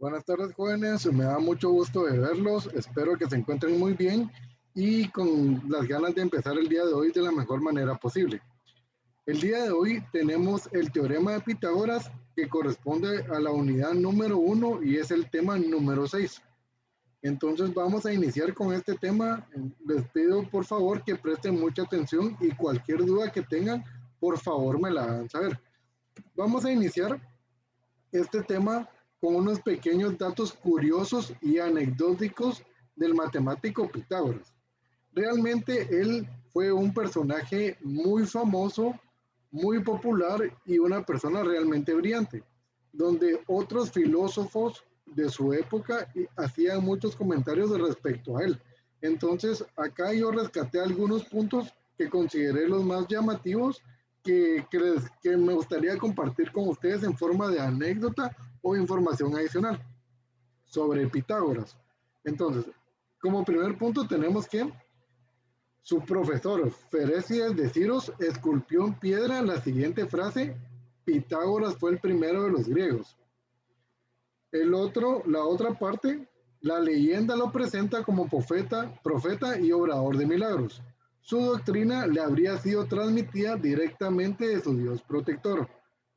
Buenas tardes, jóvenes. Me da mucho gusto de verlos. Espero que se encuentren muy bien y con las ganas de empezar el día de hoy de la mejor manera posible. El día de hoy tenemos el teorema de Pitágoras que corresponde a la unidad número 1 y es el tema número 6. Entonces vamos a iniciar con este tema. Les pido por favor que presten mucha atención y cualquier duda que tengan, por favor me la hagan saber. Vamos a iniciar este tema con unos pequeños datos curiosos y anecdóticos del matemático Pitágoras. Realmente él fue un personaje muy famoso, muy popular y una persona realmente brillante, donde otros filósofos de su época hacían muchos comentarios respecto a él. Entonces, acá yo rescaté algunos puntos que consideré los más llamativos que me gustaría compartir con ustedes en forma de anécdota o información adicional sobre Pitágoras. Entonces, como primer punto tenemos que su profesor Ferécides de Siros esculpió en piedra la siguiente frase: Pitágoras fue el primero de los griegos. La otra parte, la leyenda lo presenta como profeta y obrador de milagros. Su doctrina le habría sido transmitida directamente de su dios protector,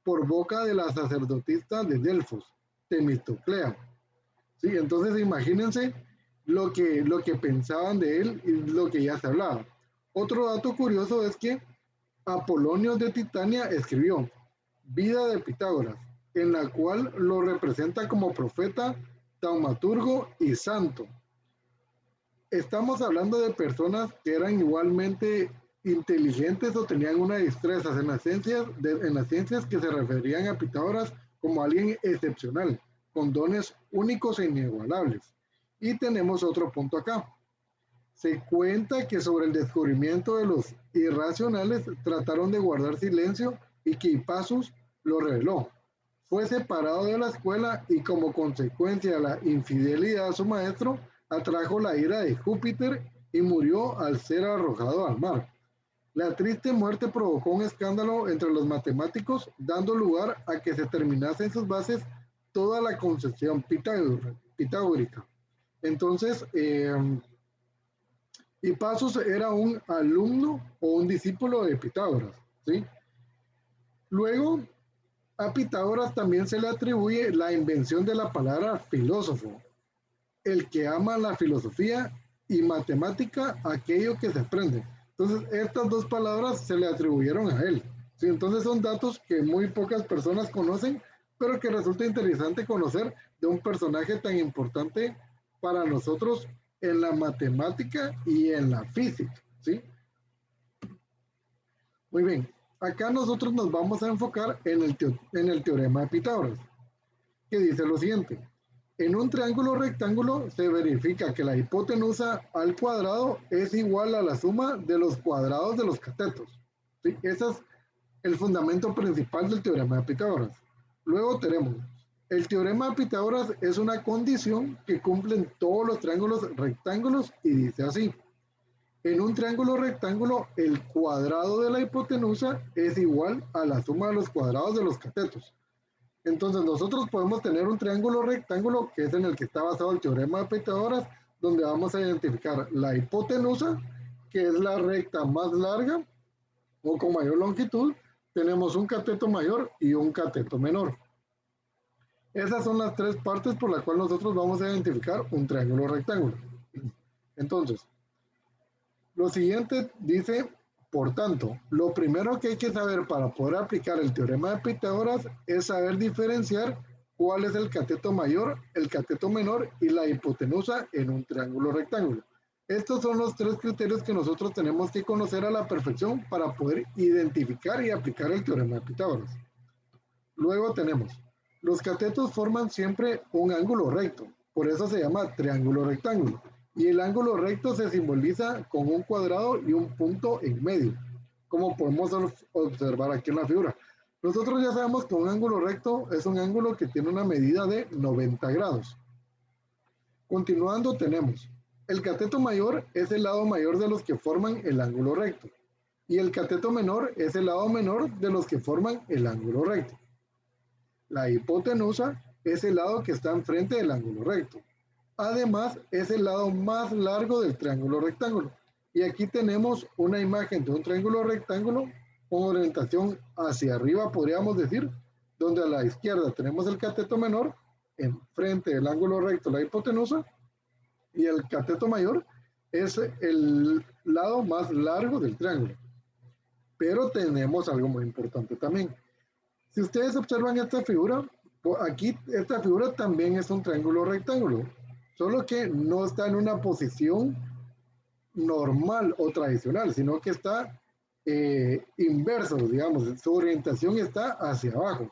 por boca de la sacerdotisa de Delfos, Temistoclea. Sí, entonces imagínense lo que pensaban de él y lo que ya se hablaba. Otro dato curioso es que Apolonio de Titania escribió Vida de Pitágoras, en la cual lo representa como profeta, taumaturgo y santo. Estamos hablando de personas que eran igualmente inteligentes o tenían una destreza en las ciencias que se referían a Pitágoras como alguien excepcional, con dones únicos e inigualables. Y tenemos otro punto acá. Se cuenta que sobre el descubrimiento de los irracionales trataron de guardar silencio y que Hippasus lo reveló. Fue separado de la escuela y como consecuencia de la infidelidad a su maestro, atrajo la ira de Júpiter y murió al ser arrojado al mar. La triste muerte provocó un escándalo entre los matemáticos, dando lugar a que se terminase en sus bases toda la concepción pitagórica. Entonces, Hippasus era un alumno o un discípulo de Pitágoras, ¿sí? Luego, a Pitágoras también se le atribuye la invención de la palabra filósofo, el que ama la filosofía, y matemática, aquello que se aprende. Entonces, estas dos palabras se le atribuyeron a él, ¿sí? Entonces, son datos que muy pocas personas conocen, pero que resulta interesante conocer de un personaje tan importante para nosotros en la matemática y en la física, ¿sí? Muy bien, acá nosotros nos vamos a enfocar en el teorema de Pitágoras, que dice lo siguiente. En un triángulo rectángulo se verifica que la hipotenusa al cuadrado es igual a la suma de los cuadrados de los catetos, ¿sí? Ese es el fundamento principal del teorema de Pitágoras. Luego tenemos, el teorema de Pitágoras es una condición que cumplen todos los triángulos rectángulos y dice así. En un triángulo rectángulo, el cuadrado de la hipotenusa es igual a la suma de los cuadrados de los catetos. Entonces nosotros podemos tener un triángulo rectángulo, que es en el que está basado el teorema de Pitágoras, donde vamos a identificar la hipotenusa, que es la recta más larga o con mayor longitud. Tenemos un cateto mayor y un cateto menor. Esas son las tres partes por las cuales nosotros vamos a identificar un triángulo rectángulo. Entonces, lo siguiente dice, por tanto, lo primero que hay que saber para poder aplicar el teorema de Pitágoras es saber diferenciar cuál es el cateto mayor, el cateto menor y la hipotenusa en un triángulo rectángulo. Estos son los tres criterios que nosotros tenemos que conocer a la perfección para poder identificar y aplicar el teorema de Pitágoras. Luego tenemos, los catetos forman siempre un ángulo recto, por eso se llama triángulo rectángulo. Y el ángulo recto se simboliza con un cuadrado y un punto en medio, como podemos observar aquí en la figura. Nosotros ya sabemos que un ángulo recto es un ángulo que tiene una medida de 90 grados. Continuando tenemos, el cateto mayor es el lado mayor de los que forman el ángulo recto, y el cateto menor es el lado menor de los que forman el ángulo recto. La hipotenusa es el lado que está enfrente del ángulo recto. Además, es el lado más largo del triángulo rectángulo. Y aquí tenemos una imagen de un triángulo rectángulo con orientación hacia arriba, podríamos decir, donde a la izquierda tenemos el cateto menor, enfrente del ángulo recto la hipotenusa, y el cateto mayor es el lado más largo del triángulo. Pero tenemos algo muy importante también. Si ustedes observan esta figura, aquí esta figura también es un triángulo rectángulo, solo que no está en una posición normal o tradicional, sino que está inverso, digamos, su orientación está hacia abajo.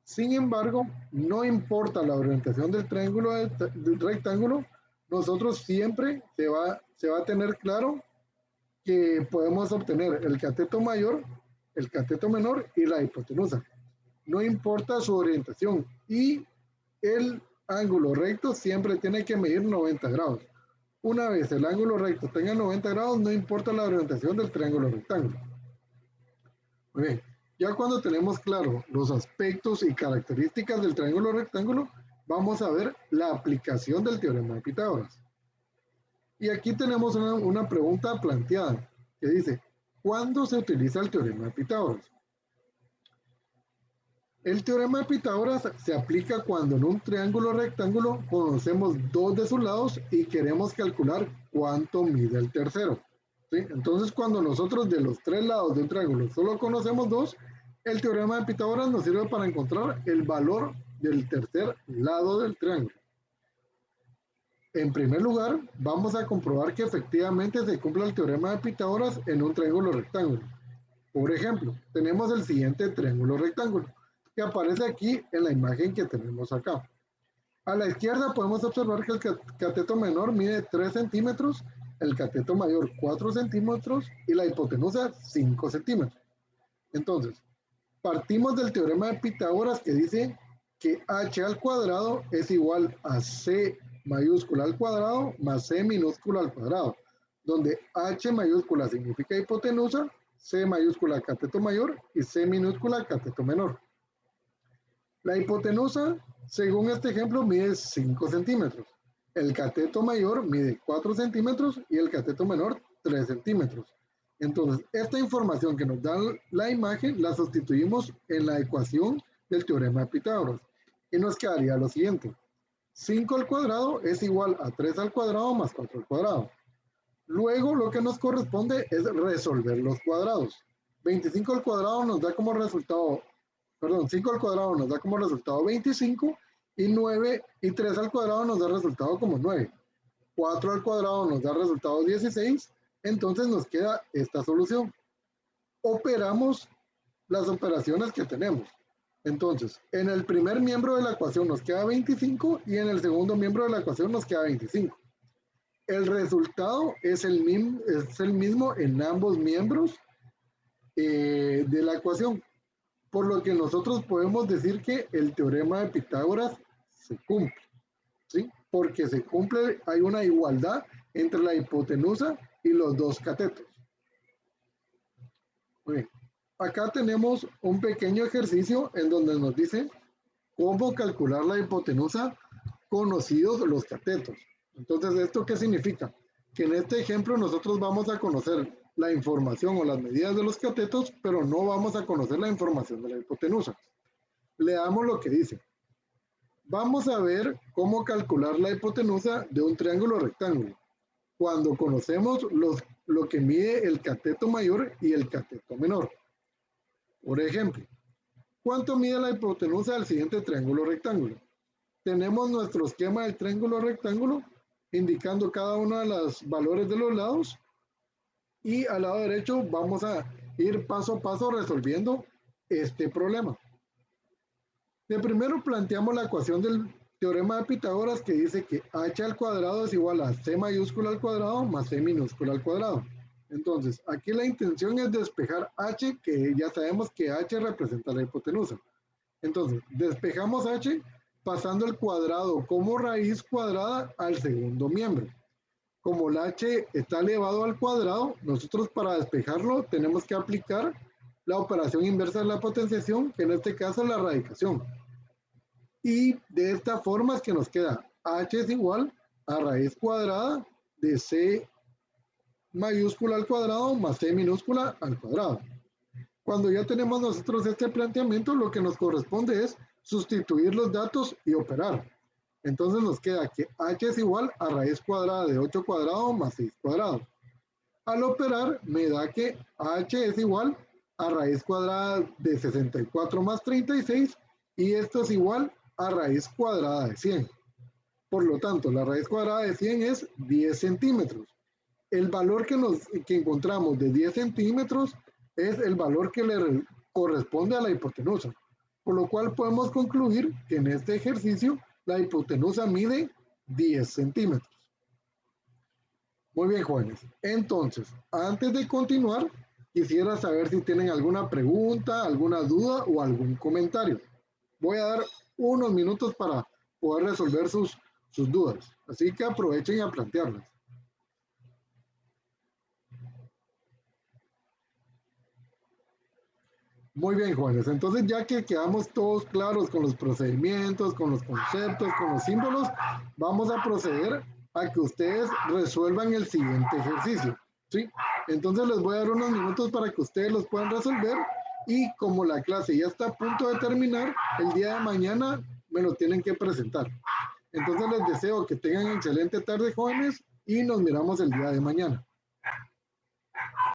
Sin embargo, no importa la orientación del triángulo del rectángulo, nosotros siempre se va a tener claro que podemos obtener el cateto mayor, el cateto menor y la hipotenusa. No importa su orientación, y el ángulo recto siempre tiene que medir 90 grados. Una vez el ángulo recto tenga 90 grados, no importa la orientación del triángulo rectángulo. Muy bien, ya cuando tenemos claro los aspectos y características del triángulo rectángulo, vamos a ver la aplicación del teorema de Pitágoras. Y aquí tenemos una pregunta planteada que dice, ¿cuándo se utiliza el teorema de Pitágoras? El teorema de Pitágoras se aplica cuando en un triángulo rectángulo conocemos dos de sus lados y queremos calcular cuánto mide el tercero. ¿Sí? Entonces, cuando nosotros de los tres lados de un triángulo solo conocemos dos, el teorema de Pitágoras nos sirve para encontrar el valor del tercer lado del triángulo. En primer lugar, vamos a comprobar que efectivamente se cumple el teorema de Pitágoras en un triángulo rectángulo. Por ejemplo, tenemos el siguiente triángulo rectángulo, que aparece aquí en la imagen que tenemos acá. A la izquierda podemos observar que el cateto menor mide 3 centímetros, el cateto mayor 4 centímetros y la hipotenusa 5 centímetros. Entonces, partimos del teorema de Pitágoras que dice que h al cuadrado es igual a c mayúscula al cuadrado más c minúscula al cuadrado, donde h mayúscula significa hipotenusa, c mayúscula cateto mayor y c minúscula cateto menor. La hipotenusa, según este ejemplo, mide 5 centímetros. El cateto mayor mide 4 centímetros y el cateto menor 3 centímetros. Entonces, esta información que nos da la imagen la sustituimos en la ecuación del teorema de Pitágoras y nos quedaría lo siguiente. 5 al cuadrado es igual a 3 al cuadrado más 4 al cuadrado. Luego, lo que nos corresponde es resolver los cuadrados. 25 al cuadrado nos da como resultado, 5 al cuadrado nos da como resultado 25 y 3 al cuadrado nos da resultado como 9. 4 al cuadrado nos da resultado 16, entonces nos queda esta solución. Operamos las operaciones que tenemos. Entonces, en el primer miembro de la ecuación nos queda 25 y en el segundo miembro de la ecuación nos queda 25. El resultado es el mismo en ambos miembros de la ecuación, por lo que nosotros podemos decir que el teorema de Pitágoras se cumple, ¿sí? Porque se cumple, hay una igualdad entre la hipotenusa y los dos catetos. Muy bien. Acá tenemos un pequeño ejercicio en donde nos dice cómo calcular la hipotenusa conocidos los catetos. Entonces, ¿esto qué significa? Que en este ejemplo nosotros vamos a conocer la información o las medidas de los catetos, pero no vamos a conocer la información de la hipotenusa. Leamos lo que dice. Vamos a ver cómo calcular la hipotenusa de un triángulo rectángulo, cuando conocemos lo que mide el cateto mayor y el cateto menor. Por ejemplo, ¿cuánto mide la hipotenusa del siguiente triángulo rectángulo? Tenemos nuestro esquema del triángulo rectángulo, indicando cada uno de los valores de los lados, y al lado derecho vamos a ir paso a paso resolviendo este problema. De primero planteamos la ecuación del teorema de Pitágoras que dice que h al cuadrado es igual a c mayúscula al cuadrado más c minúscula al cuadrado. Entonces, aquí la intención es despejar h, que ya sabemos que h representa la hipotenusa. Entonces, despejamos h pasando el cuadrado como raíz cuadrada al segundo miembro. Como el h está elevado al cuadrado, nosotros para despejarlo tenemos que aplicar la operación inversa de la potenciación, que en este caso es la radicación. Y de esta forma es que nos queda h es igual a raíz cuadrada de c mayúscula al cuadrado más c minúscula al cuadrado. Cuando ya tenemos nosotros este planteamiento, lo que nos corresponde es sustituir los datos y operar. Entonces nos queda que h es igual a raíz cuadrada de 8 cuadrado más 6 cuadrado. Al operar me da que h es igual a raíz cuadrada de 64 más 36 y esto es igual a raíz cuadrada de 100. Por lo tanto, la raíz cuadrada de 100 es 10 centímetros. El valor que encontramos de 10 centímetros es el valor que le corresponde a la hipotenusa. Por lo cual podemos concluir que en este ejercicio la hipotenusa mide 10 centímetros. Muy bien, jóvenes. Entonces, antes de continuar, quisiera saber si tienen alguna pregunta, alguna duda o algún comentario. Voy a dar unos minutos para poder resolver sus dudas. Así que aprovechen a plantearlas. Muy bien, jóvenes. Entonces, ya que quedamos todos claros con los procedimientos, con los conceptos, con los símbolos, vamos a proceder a que ustedes resuelvan el siguiente ejercicio, ¿sí? Entonces, les voy a dar unos minutos para que ustedes los puedan resolver y como la clase ya está a punto de terminar, el día de mañana me lo tienen que presentar. Entonces, les deseo que tengan excelente tarde, jóvenes, y nos miramos el día de mañana.